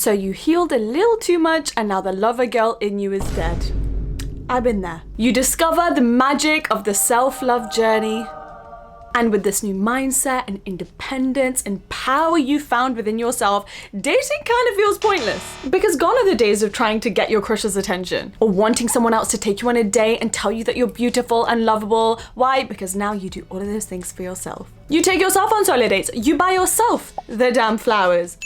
So you healed a little too much and now the lover girl in you is dead. I've been there. You discover the magic of the self-love journey. And with this new mindset and independence and power you found within yourself, dating kind of feels pointless. Because gone are the days of trying to get your crush's attention or wanting someone else to take you on a date and tell you that you're beautiful and lovable. Why? Because now you do all of those things for yourself. You take yourself on solo dates. You buy yourself the damn flowers.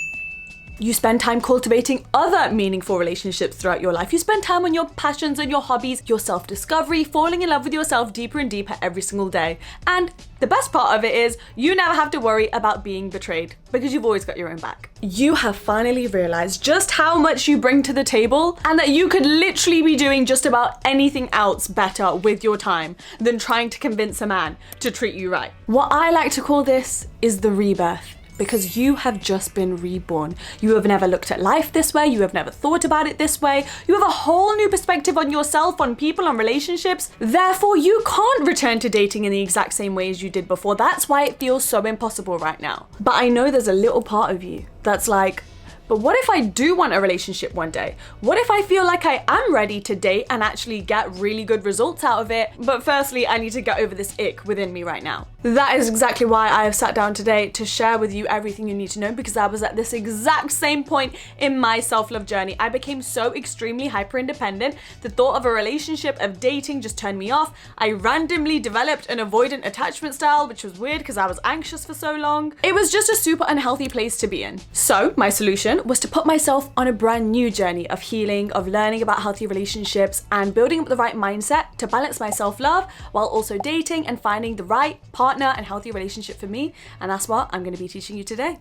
You spend time cultivating other meaningful relationships throughout your life. You spend time on your passions and your hobbies, your self-discovery, falling in love with yourself deeper and deeper every single day. And the best part of it is you never have to worry about being betrayed because you've always got your own back. You have finally realized just how much you bring to the table and that you could literally be doing just about anything else better with your time than trying to convince a man to treat you right. What I like to call this is the rebirth. Because you have just been reborn. You have never looked at life this way. You have never thought about it this way. You have a whole new perspective on yourself, on people, on relationships. Therefore, you can't return to dating in the exact same way as you did before. That's why it feels so impossible right now. But I know there's a little part of you that's like, but what if I do want a relationship one day? What if I feel like I am ready to date and actually get really good results out of it? But firstly, I need to get over this ick within me right now. That is exactly why I have sat down today to share with you everything you need to know, because I was at this exact same point in my self-love journey. I became so extremely hyper-independent. The thought of a relationship, of dating just turned me off. I randomly developed an avoidant attachment style, which was weird because I was anxious for so long. It was just a super unhealthy place to be in. So my solution was to put myself on a brand new journey of healing, of learning about healthy relationships and building up the right mindset to balance my self-love while also dating and finding the right partner and healthy relationship for me. And that's what I'm going to be teaching you today.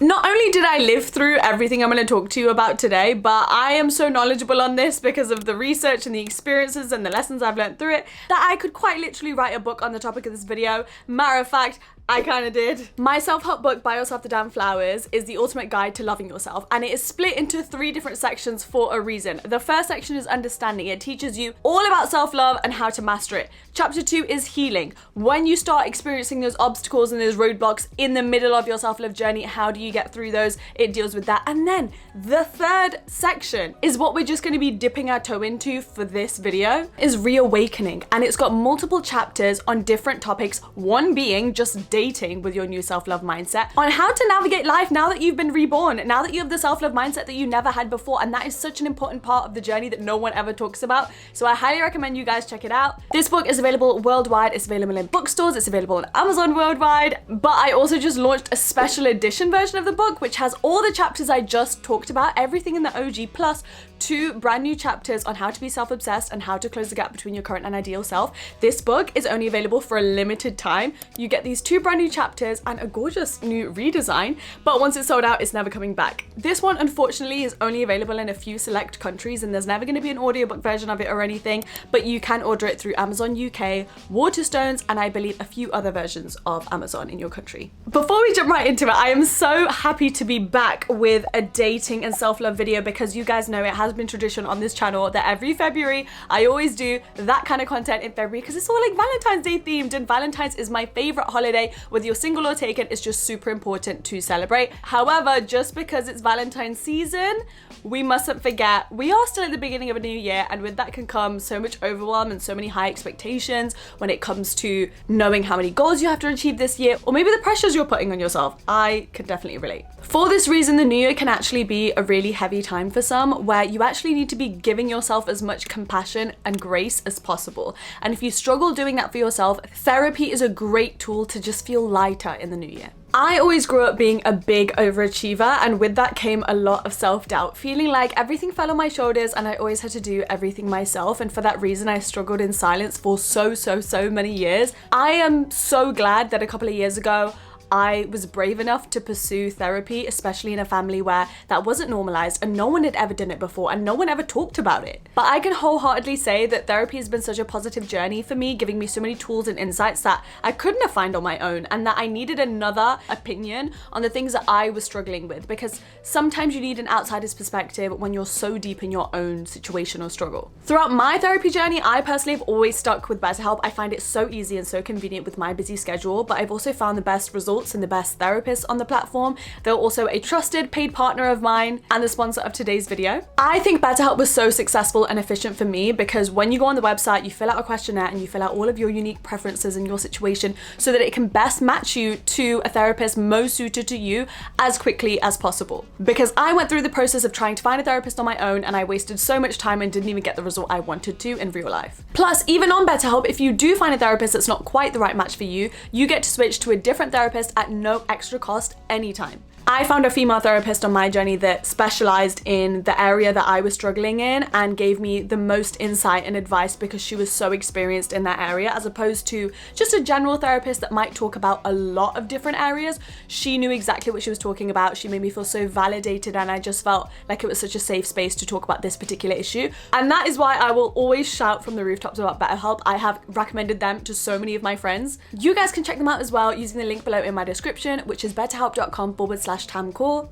Not only did I live through everything I'm going to talk to you about today, but I am so knowledgeable on this because of the research and the experiences and the lessons I've learned through it that I could quite literally write a book on the topic of this video. Matter of fact, I kind of did. My self-help book, Buy Yourself the Damn Flowers, is the ultimate guide to loving yourself, and it is split into 3 different sections for a reason. The first section is understanding. It teaches you all about self-love and how to master it. Chapter 2 is healing. When you start experiencing those obstacles and those roadblocks in the middle of your self-love journey, how do you get through those? It deals with that. And then the third section is what we're just going to be dipping our toe into for this video, is reawakening. And it's got multiple chapters on different topics, one being just dating with your new self-love mindset, on how to navigate life now that you've been reborn, now that you have the self-love mindset that you never had before. And that is such an important part of the journey that no one ever talks about. So I highly recommend you guys check it out. This book is available worldwide. It's available in bookstores. It's available on Amazon worldwide. But I also just launched a special edition version of the book, which has all the chapters I just talked about, everything in the OG, plus 2 brand new chapters on how to be self-obsessed and how to close the gap between your current and ideal self. This book is only available for a limited time. You get these 2 brand new chapters and a gorgeous new redesign, but once it's sold out, it's never coming back. This one, unfortunately, is only available in a few select countries, and there's never going to be an audiobook version of it or anything, but you can order it through Amazon UK, Waterstones, and I believe a few other versions of Amazon in your country. Before we jump right into it, I am so happy to be back with a dating and self-love video, because you guys know it has been tradition on this channel that every February I always do that kind of content in February, because it's all like Valentine's Day themed, and Valentine's is my favorite holiday. Whether you're single or taken, it's just super important to celebrate. However, just because it's Valentine's season, we mustn't forget we are still at the beginning of a new year, and with that can come so much overwhelm and so many high expectations when it comes to knowing how many goals you have to achieve this year, or maybe the pressures you're putting on yourself. I can definitely relate. For this reason, the new year can actually be a really heavy time for some, where you actually need to be giving yourself as much compassion and grace as possible. And if you struggle doing that for yourself, therapy is a great tool to just feel lighter in the new year. I always grew up being a big overachiever, and with that came a lot of self-doubt, feeling like everything fell on my shoulders and I always had to do everything myself, and for that reason I struggled in silence for so many years. I am so glad that a couple of years ago I was brave enough to pursue therapy, especially in a family where that wasn't normalized and no one had ever done it before and no one ever talked about it. But I can wholeheartedly say that therapy has been such a positive journey for me, giving me so many tools and insights that I couldn't have found on my own, and that I needed another opinion on the things that I was struggling with, because sometimes you need an outsider's perspective when you're so deep in your own situation or struggle. Throughout my therapy journey, I personally have always stuck with BetterHelp. I find it so easy and so convenient with my busy schedule, but I've also found the best results and the best therapists on the platform. They're also a trusted paid partner of mine and the sponsor of today's video. I think BetterHelp was so successful and efficient for me because when you go on the website, you fill out a questionnaire and you fill out all of your unique preferences in your situation so that it can best match you to a therapist most suited to you as quickly as possible. Because I went through the process of trying to find a therapist on my own and I wasted so much time and didn't even get the result I wanted to in real life. Plus, even on BetterHelp, if you do find a therapist that's not quite the right match for you, you get to switch to a different therapist at no extra cost anytime. I found a female therapist on my journey that specialized in the area that I was struggling in and gave me the most insight and advice because she was so experienced in that area, as opposed to just a general therapist that might talk about a lot of different areas. She knew exactly what she was talking about. She made me feel so validated and I just felt like it was such a safe space to talk about this particular issue. And that is why I will always shout from the rooftops about BetterHelp. I have recommended them to so many of my friends. You guys can check them out as well using the link below in my description, which is betterhelp.com/Kaur,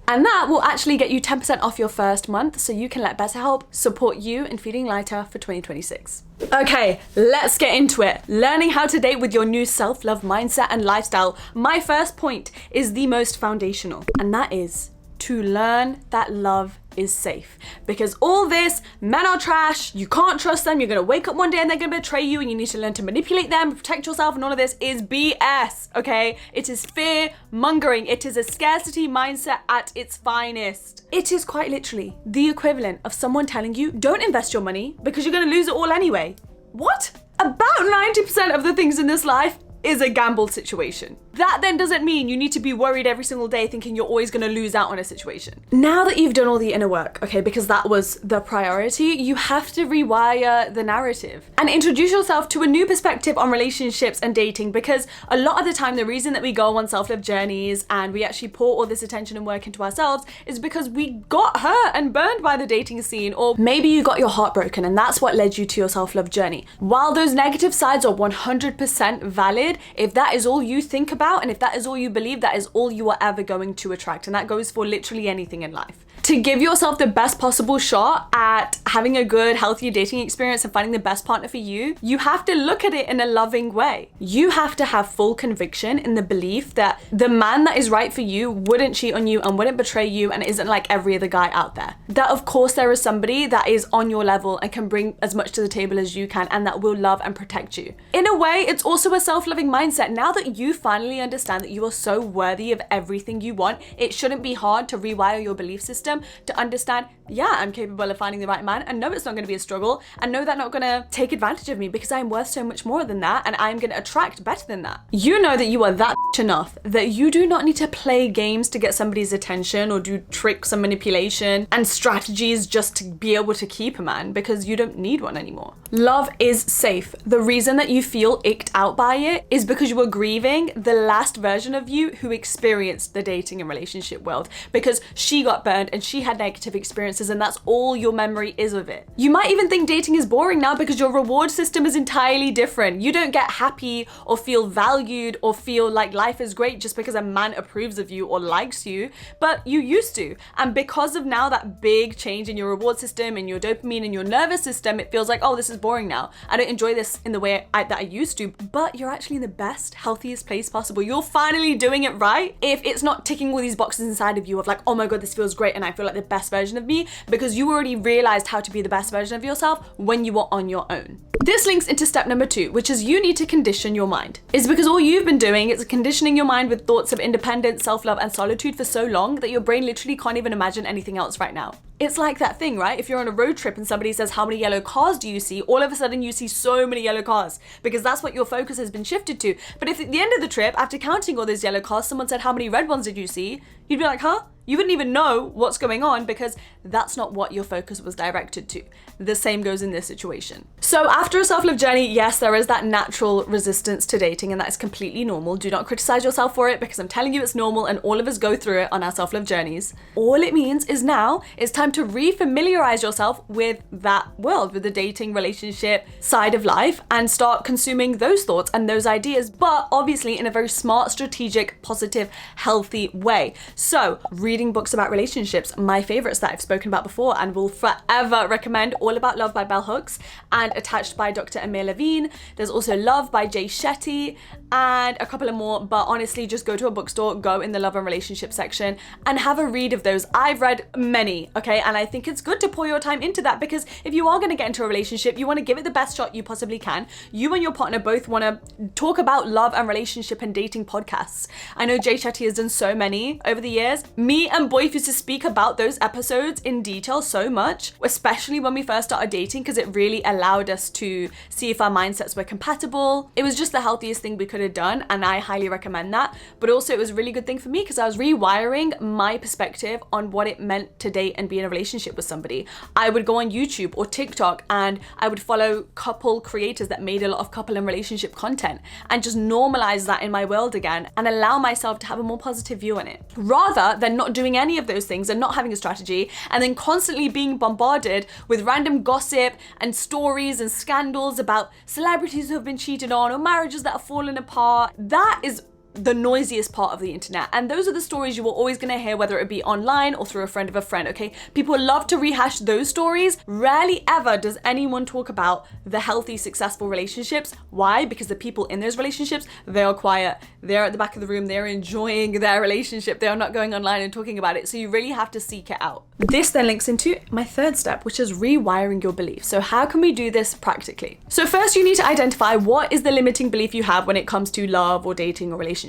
and that will actually get you 10% off your first month, so you can let BetterHelp support you in feeling lighter for 2026. Okay, let's get into it. Learning how to date with your new self-love mindset and lifestyle. My first point is the most foundational, and that is to learn that love is safe. Because all this, men are trash, you can't trust them, you're gonna wake up one day and they're gonna betray you and you need to learn to manipulate them, protect yourself, and all of this is BS, okay? It is fear mongering. It is a scarcity mindset at its finest. It is quite literally the equivalent of someone telling you, don't invest your money because you're gonna lose it all anyway. What? About 90% of the things in this life is a gamble situation. That then doesn't mean you need to be worried every single day thinking you're always gonna lose out on a situation. Now that you've done all the inner work, okay, because that was the priority, you have to rewire the narrative and introduce yourself to a new perspective on relationships and dating, because a lot of the time the reason that we go on self-love journeys and we actually pour all this attention and work into ourselves is because we got hurt and burned by the dating scene, or maybe you got your heart broken and that's what led you to your self-love journey. While those negative sides are 100% valid, if that is all you think about and if that is all you believe, that is all you are ever going to attract. And that goes for literally anything in life. To give yourself the best possible shot at having a good, healthy dating experience and finding the best partner for you, you have to look at it in a loving way. You have to have full conviction in the belief that the man that is right for you wouldn't cheat on you and wouldn't betray you and isn't like every other guy out there. That of course there is somebody that is on your level and can bring as much to the table as you can and that will love and protect you. In a way, it's also a self-loving mindset. Now that you finally understand that you are so worthy of everything you want, it shouldn't be hard to rewire your belief system to understand, yeah, I'm capable of finding the right man, and no, it's not going to be a struggle, and no, they're not going to take advantage of me because I'm worth so much more than that and I'm going to attract better than that. You know that you are that enough that you do not need to play games to get somebody's attention or do tricks and manipulation and strategies just to be able to keep a man, because you don't need one anymore. Love is safe. The reason that you feel icked out by it is because you were grieving the last version of you who experienced the dating and relationship world, because she got burned and she had negative experiences and that's all your memory is of it. You might even think dating is boring now because your reward system is entirely different. You don't get happy or feel valued or feel like life is great just because a man approves of you or likes you, but you used to. And because of now that big change in your reward system and your dopamine and your nervous system, it feels like, oh, this is boring now. I don't enjoy this in the way that I used to, but you're actually in the best, healthiest place possible. You're finally doing it right if it's not ticking all these boxes inside of you of like, oh my God, this feels great and I feel like the best version of me, because you already realized how to be the best version of yourself when you were on your own. This links into step number 2, which is you need to condition your mind. It's because all you've been doing is conditioning your mind with thoughts of independence, self-love, and solitude for so long that your brain literally can't even imagine anything else right now. It's like that thing, right? If you're on a road trip and somebody says, how many yellow cars do you see? All of a sudden you see so many yellow cars because that's what your focus has been shifted to. But if at the end of the trip, after counting all those yellow cars, someone said, how many red ones did you see? You'd be like, huh? You wouldn't even know what's going on because that's not what your focus was directed to. The same goes in this situation. So after a self-love journey, yes, there is that natural resistance to dating, and that is completely normal. Do not criticize yourself for it because I'm telling you it's normal, and all of us go through it on our self-love journeys. All it means is now it's time to re-familiarize yourself with that world, with the dating relationship side of life, and start consuming those thoughts and those ideas, but obviously in a very smart, strategic, positive, healthy way. So reading books about relationships, my favorites that I've spoken about before and will forever recommend, All About Love by Bell Hooks and Attached by Dr. Amir Levine. There's also Love by Jay Shetty and a couple of more, but honestly, just go to a bookstore, go in the love and relationship section and have a read of those. I've read many, okay? And I think it's good to pour your time into that because if you are gonna get into a relationship, you wanna give it the best shot you possibly can. You and your partner both wanna talk about love and relationship and dating podcasts. I know Jay Shetty has done so many over the years. Me and Boyf used to speak about those episodes in detail so much, especially when we first started dating, because it really allowed us to see if our mindsets were compatible. It was just the healthiest thing we could have done, and I highly recommend that. But also it was a really good thing for me because I was rewiring my perspective on what it meant to date and be in a relationship with somebody. I would go on YouTube or TikTok and I would follow couple creators that made a lot of couple and relationship content and just normalize that in my world again and allow myself to have a more positive view on it, rather than not doing any of those things and not having a strategy and then constantly being bombarded with random gossip and stories and scandals about celebrities who have been cheated on or marriages that have fallen apart. That is the noisiest part of the internet, and those are the stories you were always going to hear, whether it be online or through a friend of a friend. Okay, people love to rehash those stories. Rarely ever does anyone talk about the healthy, successful relationships. Why? Because the people in those relationships, they are quiet, they're at the back of the room, they're enjoying their relationship, they are not going online and talking about it. So you really have to seek it out. This then links into my third step, which is rewiring your beliefs. So how can we do this practically? So first, you need to identify what is the limiting belief you have when it comes to love or dating or relationships.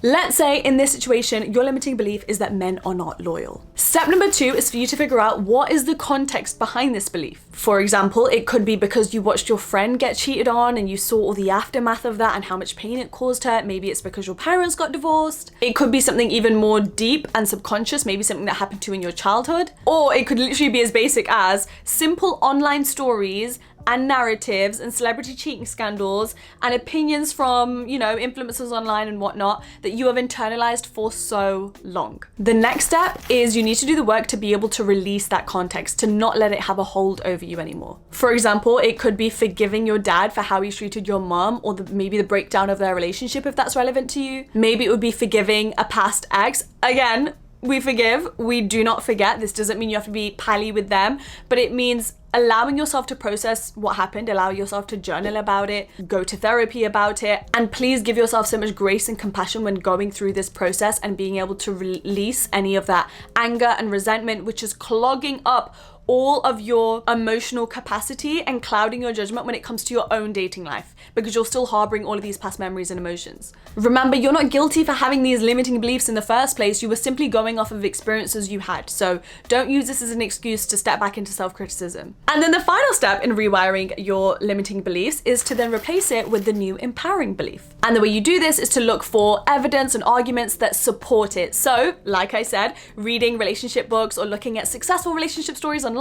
Let's say in this situation, your limiting belief is that men are not loyal. Step number 2 is for you to figure out what is the context behind this belief. For example, it could be because you watched your friend get cheated on and you saw all the aftermath of that and how much pain it caused her. Maybe it's because your parents got divorced. It could be something even more deep and subconscious, maybe something that happened to you in your childhood. Or it could literally be as basic as simple online stories and narratives and celebrity cheating scandals and opinions from, you know, influencers online and whatnot that you have internalized for so long. The next step is you need to do the work to be able to release that context, to not let it have a hold over you anymore. For example, it could be forgiving your dad for how he treated your mom, or maybe the breakdown of their relationship if that's relevant to you. Maybe it would be forgiving a past ex. Again, we forgive, we do not forget. This doesn't mean you have to be pally with them, but it means allowing yourself to process what happened, allow yourself to journal about it, go to therapy about it, and please give yourself so much grace and compassion when going through this process and being able to release any of that anger and resentment, which is clogging up all of your emotional capacity and clouding your judgment when it comes to your own dating life, because you're still harboring all of these past memories and emotions. Remember, you're not guilty for having these limiting beliefs in the first place. You were simply going off of experiences you had. So don't use this as an excuse to step back into self-criticism. And then the final step in rewiring your limiting beliefs is to then replace it with the new empowering belief. And the way you do this is to look for evidence and arguments that support it. So, like I said, reading relationship books or looking at successful relationship stories online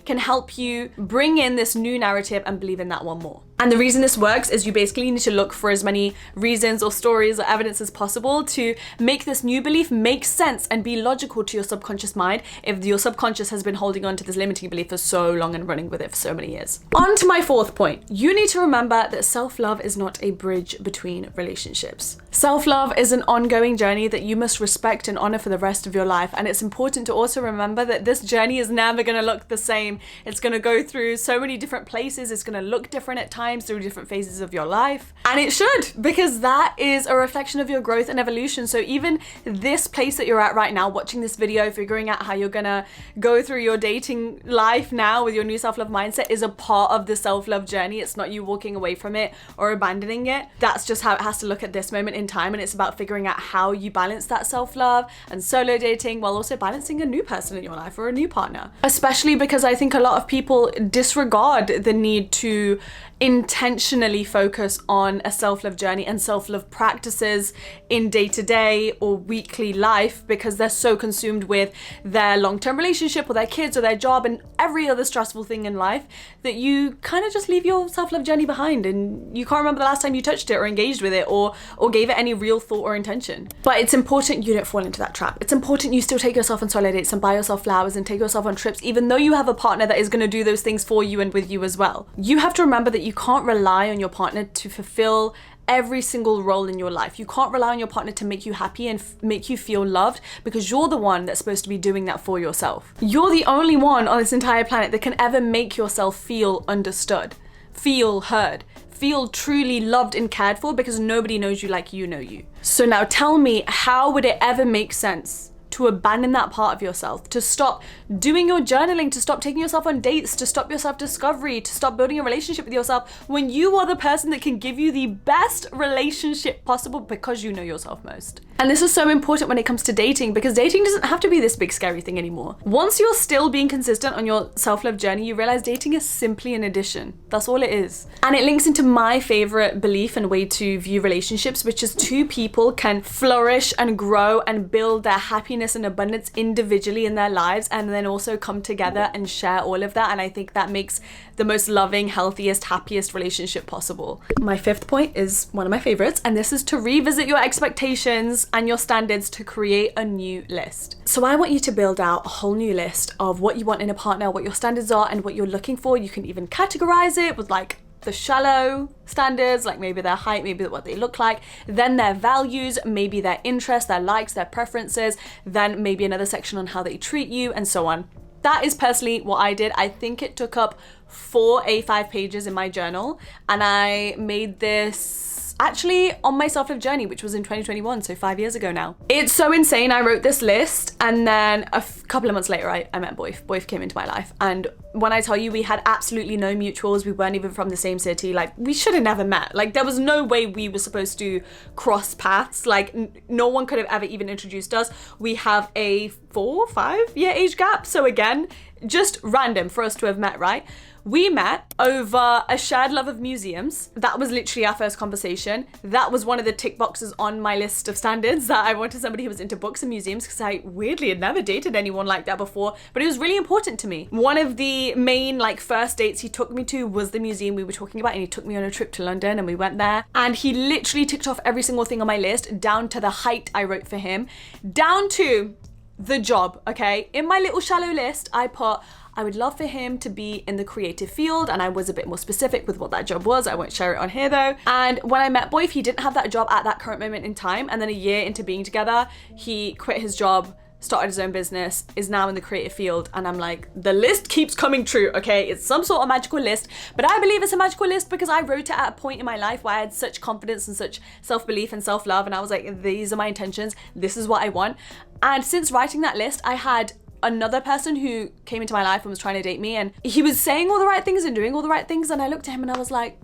can help you bring in this new narrative and believe in that one more. And the reason this works is you basically need to look for as many reasons or stories or evidence as possible to make this new belief make sense and be logical to your subconscious mind if your subconscious has been holding on to this limiting belief for so long and running with it for so many years. On to my fourth point. You need to remember that self-love is not a bridge between relationships. Self-love is an ongoing journey that you must respect and honor for the rest of your life. And it's important to also remember that this journey is never going to look the same. It's going to go through so many different places. It's going to look different at times. times, through different phases of your life. And it should, because that is a reflection of your growth and evolution. So even this place that you're at right now, watching this video, figuring out how you're gonna go through your dating life now with your new self-love mindset is a part of the self-love journey. It's not you walking away from it or abandoning it. That's just how it has to look at this moment in time. And it's about figuring out how you balance that self-love and solo dating while also balancing a new person in your life or a new partner. Especially because I think a lot of people disregard the need to intentionally focus on a self-love journey and self-love practices in day-to-day or weekly life because they're so consumed with their long-term relationship or their kids or their job and every other stressful thing in life that you kind of just leave your self-love journey behind and you can't remember the last time you touched it or engaged with it or gave it any real thought or intention. But it's important you don't fall into that trap. It's important you still take yourself on solo dates and buy yourself flowers and take yourself on trips, even though you have a partner that is going to do those things for you and with you as well. You have to remember that you can't rely on your partner to fulfill every single role in your life. You can't rely on your partner to make you happy and make you feel loved because you're the one that's supposed to be doing that for yourself. You're the only one on this entire planet that can ever make yourself feel understood, feel heard, feel truly loved and cared for because nobody knows you like you know you. So now tell me, how would it ever make sense to abandon that part of yourself, to stop doing your journaling, to stop taking yourself on dates, to stop your self-discovery, to stop building a relationship with yourself when you are the person that can give you the best relationship possible because you know yourself most? And this is so important when it comes to dating because dating doesn't have to be this big scary thing anymore. Once you're still being consistent on your self-love journey, you realize dating is simply an addition. That's all it is. And it links into my favorite belief and way to view relationships, which is two people can flourish and grow and build their happiness and abundance individually in their lives and then also come together and share all of that. And I think that makes the most loving, healthiest, happiest relationship possible. My fifth point is one of my favorites, and this is to revisit your expectations and your standards to create a new list. So I want you to build out a whole new list of what you want in a partner, what your standards are and what you're looking for. You can even categorize it with like the shallow standards, like maybe their height, maybe what they look like, then their values, maybe their interests, their likes, their preferences, then maybe another section on how they treat you and so on. That is personally what I did. I think it took up 4 A5 pages in my journal and I made this actually on my self-love journey, which was in 2021, so 5 years ago now. It's so insane. I wrote this list and then a couple of months later I met Boyf. Boyf came into my life, and when I tell you we had absolutely no mutuals, we weren't even from the same city, like we should have never met. Like there was no way we were supposed to cross paths. Like no one could have ever even introduced us. We have a 4-5 year age gap, so again, just random for us to have met, right? We met over a shared love of museums. That was literally our first conversation. That was one of the tick boxes on my list of standards, that I wanted somebody who was into books and museums because I weirdly had never dated anyone like that before, but it was really important to me. One of the main like first dates he took me to was the museum we were talking about, and he took me on a trip to London and we went there, and he literally ticked off every single thing on my list down to the height I wrote for him, down to the job, okay? In my little shallow list, I put, I would love for him to be in the creative field, and I was a bit more specific with what that job was. I won't share it on here though. And when I met Boyf, he didn't have that job at that current moment in time, and then a year into being together, he quit his job, started his own business, is now in the creative field, and I'm like, the list keeps coming true, okay? It's some sort of magical list, but I believe it's a magical list because I wrote it at a point in my life where I had such confidence and such self-belief and self-love, and I was like, these are my intentions, this is what I want. And since writing that list, I had another person who came into my life and was trying to date me, and he was saying all the right things and doing all the right things, and I looked at him and I was like,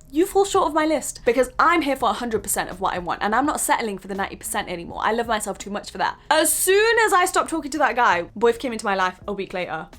you fall short of my list, because I'm here for 100% of what I want, and I'm not settling for the 90% anymore. I love myself too much for that. As soon as I stopped talking to that guy, Boyf came into my life a week later.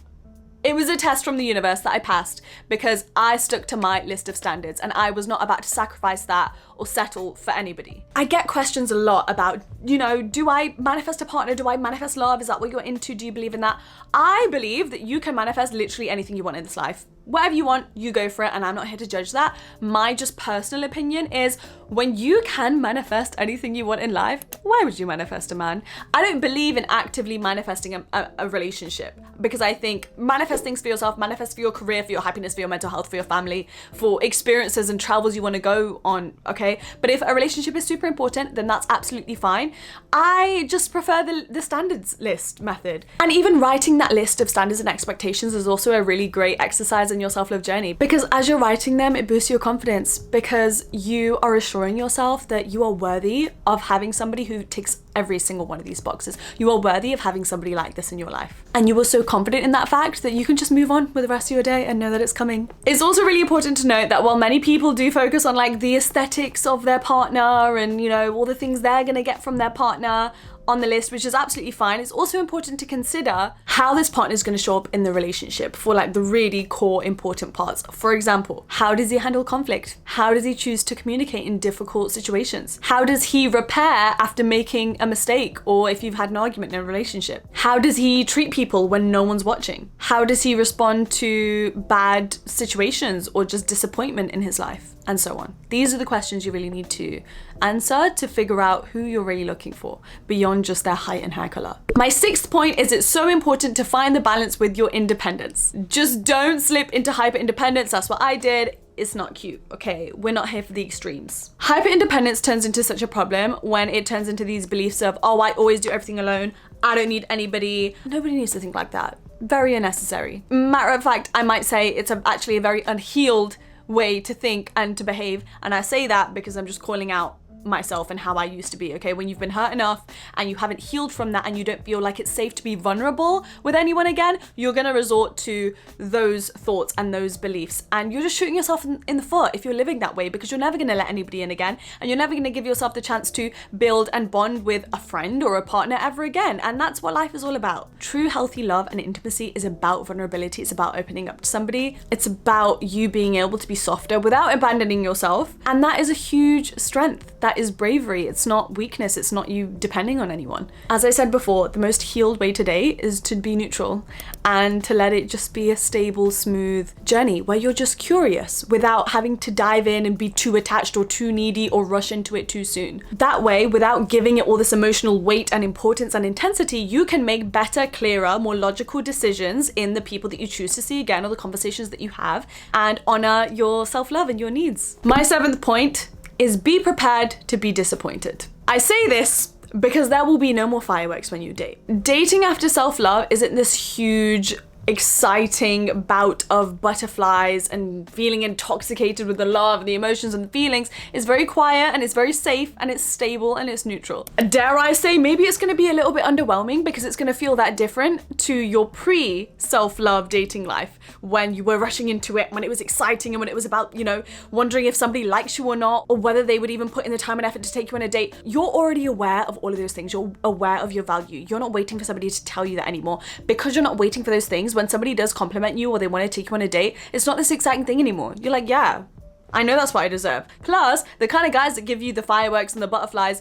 It was a test from the universe that I passed because I stuck to my list of standards and I was not about to sacrifice that or settle for anybody. I get questions a lot about, you know, do I manifest a partner? Do I manifest love? Is that what you're into? Do you believe in that? I believe that you can manifest literally anything you want in this life. Whatever you want, you go for it, and I'm not here to judge that. My just personal opinion is when you can manifest anything you want in life, why would you manifest a man? I don't believe in actively manifesting a relationship, because I think manifest things for yourself, manifest for your career, for your happiness, for your mental health, for your family, for experiences and travels you want to go on, okay? But if a relationship is super important, then that's absolutely fine. I just prefer the standards list method. And even writing that list of standards and expectations is also a really great exercise in your self-love journey, because as you're writing them, it boosts your confidence, because you are assuring yourself that you are worthy of having somebody who ticks every single one of these boxes. You are worthy of having somebody like this in your life. And you are so confident in that fact that you can just move on with the rest of your day and know that it's coming. It's also really important to note that while many people do focus on like the aesthetics of their partner and, you know, all the things they're gonna get from their partner on the list, which is absolutely fine, it's also important to consider how this partner is going to show up in the relationship for like the really core important parts. For example, how does he handle conflict? How does he choose to communicate in difficult situations? How does he repair after making a mistake, or if you've had an argument in a relationship? How does he treat people when no one's watching? How does he respond to bad situations or just disappointment in his life? And so on. These are the questions you really need to answer to figure out who you're really looking for beyond just their height and hair color. My 6th point is it's so important to find the balance with your independence. Just don't slip into hyper independence. That's what I did. It's not cute, okay? We're not here for the extremes. Hyper independence turns into such a problem when it turns into these beliefs of, oh, I always do everything alone. I don't need anybody. Nobody needs to think like that. Very unnecessary. Matter of fact, I might say it's actually a very unhealed way to think and to behave, and I say that because I'm just calling out myself and how I used to be, okay? When you've been hurt enough and you haven't healed from that and you don't feel like it's safe to be vulnerable with anyone again, you're gonna resort to those thoughts and those beliefs, and you're just shooting yourself in the foot if you're living that way, because you're never gonna let anybody in again, and you're never gonna give yourself the chance to build and bond with a friend or a partner ever again. And that's what life is all about. True healthy love and intimacy is about vulnerability. It's about opening up to somebody. It's about you being able to be softer without abandoning yourself, and that is a huge strength. That is bravery. It's not weakness. It's not you depending on anyone. As I said before, the most healed way to date is to be neutral and to let it just be a stable, smooth journey where you're just curious without having to dive in and be too attached or too needy or rush into it too soon. That way, without giving it all this emotional weight and importance and intensity, you can make better, clearer, more logical decisions in the people that you choose to see again, or the conversations that you have, and honor your self-love and your needs. My 7th point is be prepared to be disappointed. I say this because there will be no more fireworks when you date. Dating after self-love isn't this huge, exciting bout of butterflies and feeling intoxicated with the love and the emotions and the feelings. It's very quiet and it's very safe and it's stable and it's neutral. Dare I say, maybe it's gonna be a little bit underwhelming because it's gonna feel that different to your pre-self-love dating life, when you were rushing into it, when it was exciting and when it was about, you know, wondering if somebody likes you or not, or whether they would even put in the time and effort to take you on a date. You're already aware of all of those things. You're aware of your value. You're not waiting for somebody to tell you that anymore. Because you're not waiting for those things, when somebody does compliment you or they want to take you on a date, it's not this exciting thing anymore. You're like, yeah, I know that's what I deserve. Plus, the kind of guys that give you the fireworks and the butterflies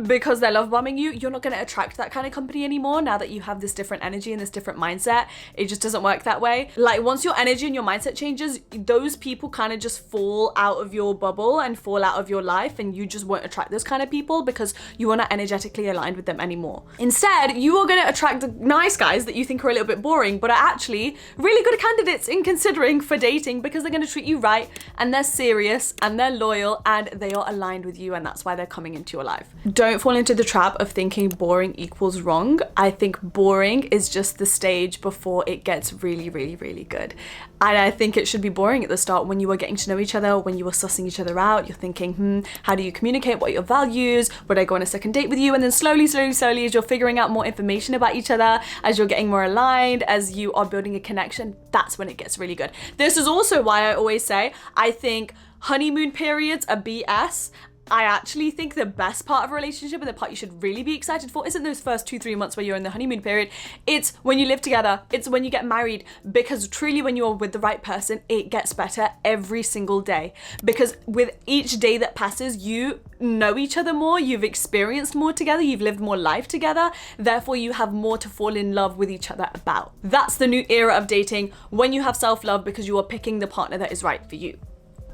because they're love bombing you, you're not going to attract that kind of company anymore now that you have this different energy and this different mindset. It just doesn't work that way. Like, once your energy and your mindset changes, those people kind of just fall out of your bubble and fall out of your life, and you just won't attract those kind of people because you are not energetically aligned with them anymore. Instead, you are going to attract the nice guys that you think are a little bit boring but are actually really good candidates in considering for dating, because they're going to treat you right and they're serious and they're loyal and they are aligned with you, and that's why they're coming into your life. Don't fall into the trap of thinking boring equals wrong. I think boring is just the stage before it gets really, really, really good. And I think it should be boring at the start, when you are getting to know each other, when you are sussing each other out. You're thinking, how do you communicate? What are your values? Would I go on a second date with you? And then slowly, as you're figuring out more information about each other, as you're getting more aligned, as you are building a connection, that's when it gets really good. This is also why I always say, I think honeymoon periods are BS. I actually think the best part of a relationship, and the part you should really be excited for, isn't those first 2-3 months where you're in the honeymoon period. It's when you live together. It's when you get married, because truly when you're with the right person, it gets better every single day. Because with each day that passes, you know each other more, you've experienced more together, you've lived more life together, therefore you have more to fall in love with each other about. That's the new era of dating, when you have self-love, because you are picking the partner that is right for you.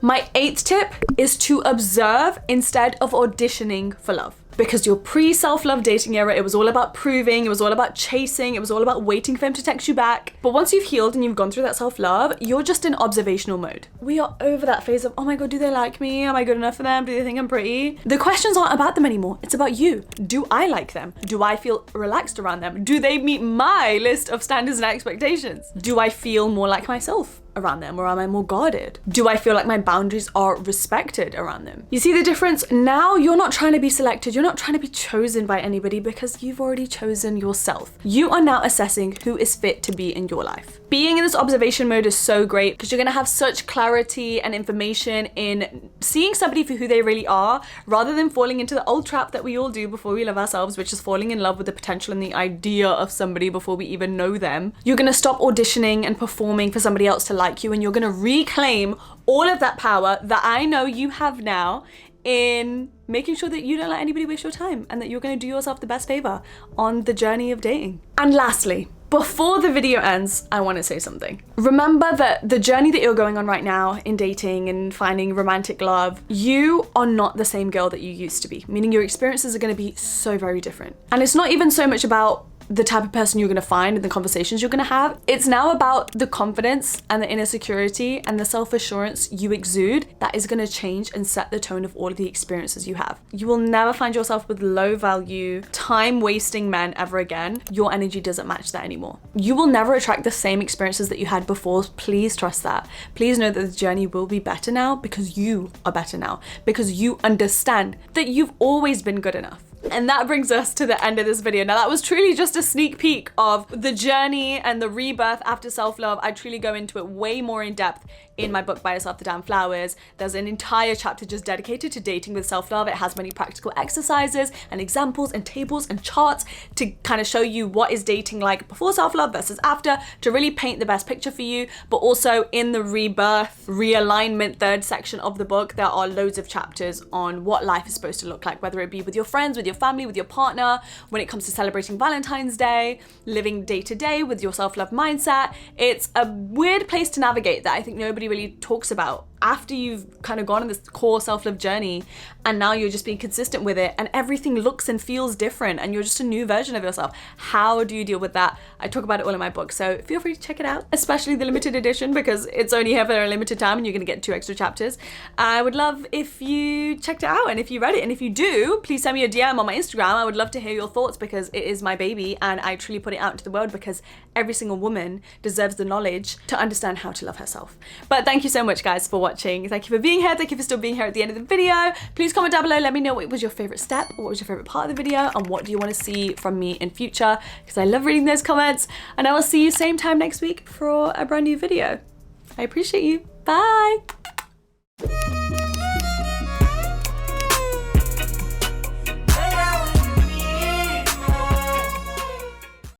My 8th tip is to observe instead of auditioning for love. Because your pre-self-love dating era, it was all about proving, it was all about chasing, it was all about waiting for him to text you back. But once you've healed and you've gone through that self-love, you're just in observational mode. We are over that phase of, oh my God, do they like me? Am I good enough for them? Do they think I'm pretty? The questions aren't about them anymore. It's about you. Do I like them? Do I feel relaxed around them? Do they meet my list of standards and expectations? Do I feel more like myself? around them, or am I more guarded? Do I feel like my boundaries are respected around them? You see the difference? Now you're not trying to be selected, you're not trying to be chosen by anybody because you've already chosen yourself. You are now assessing who is fit to be in your life. Being in this observation mode is so great because you're gonna have such clarity and information in seeing somebody for who they really are, rather than falling into the old trap that we all do before we love ourselves, which is falling in love with the potential and the idea of somebody before we even know them. You're gonna stop auditioning and performing for somebody else to like you, and you're gonna reclaim all of that power that I know you have now in making sure that you don't let anybody waste your time, and that you're gonna do yourself the best favor on the journey of dating. And lastly, before the video ends, I want to say something. Remember that the journey that you're going on right now in dating and finding romantic love, you are not the same girl that you used to be, meaning your experiences are going to be so very different. And it's not even so much about the type of person you're going to find and the conversations you're going to have. It's now about the confidence and the inner security and the self-assurance you exude that is going to change and set the tone of all of the experiences you have. You will never find yourself with low value, time-wasting men ever again. Your energy doesn't match that anymore. You will never attract the same experiences that you had before. Please trust that. Please know that the journey will be better now because you are better now, because you understand that you've always been good enough. And that brings us to the end of this video. Now that was truly just a sneak peek of the journey and the rebirth after self-love. I truly go into it way more in depth in my book, Buy Yourself the Damn Flowers. There's an entire chapter just dedicated to dating with self-love. It has many practical exercises and examples and tables and charts to kind of show you what is dating like before self-love versus after, to really paint the best picture for you. But also in the rebirth, realignment, third section of the book, there are loads of chapters on what life is supposed to look like, whether it be with your friends, with your family, with your partner, when it comes to celebrating Valentine's Day, living day to day with your self-love mindset. It's a weird place to navigate that I think nobody really talks about after you've kind of gone on this core self-love journey, and now you're just being consistent with it and everything looks and feels different and you're just a new version of yourself. How do you deal with that? I talk about it all in my book, so feel free to check it out, especially the limited edition because it's only here for a limited time and you're gonna get 2 extra chapters. I would love if you checked it out and if you read it, and if you do, please send me a DM on my Instagram. I would love to hear your thoughts because it is my baby and I truly put it out into the world because every single woman deserves the knowledge to understand how to love herself. But thank you so much guys for watching. Thank you for being here. Thank you for still being here at the end of the video. Please comment down below. Let me know what was your favorite step, what was your favorite part of the video, and what do you want to see from me in future, because I love reading those comments. And I will see you same time next week for a brand new video. I appreciate you. Bye.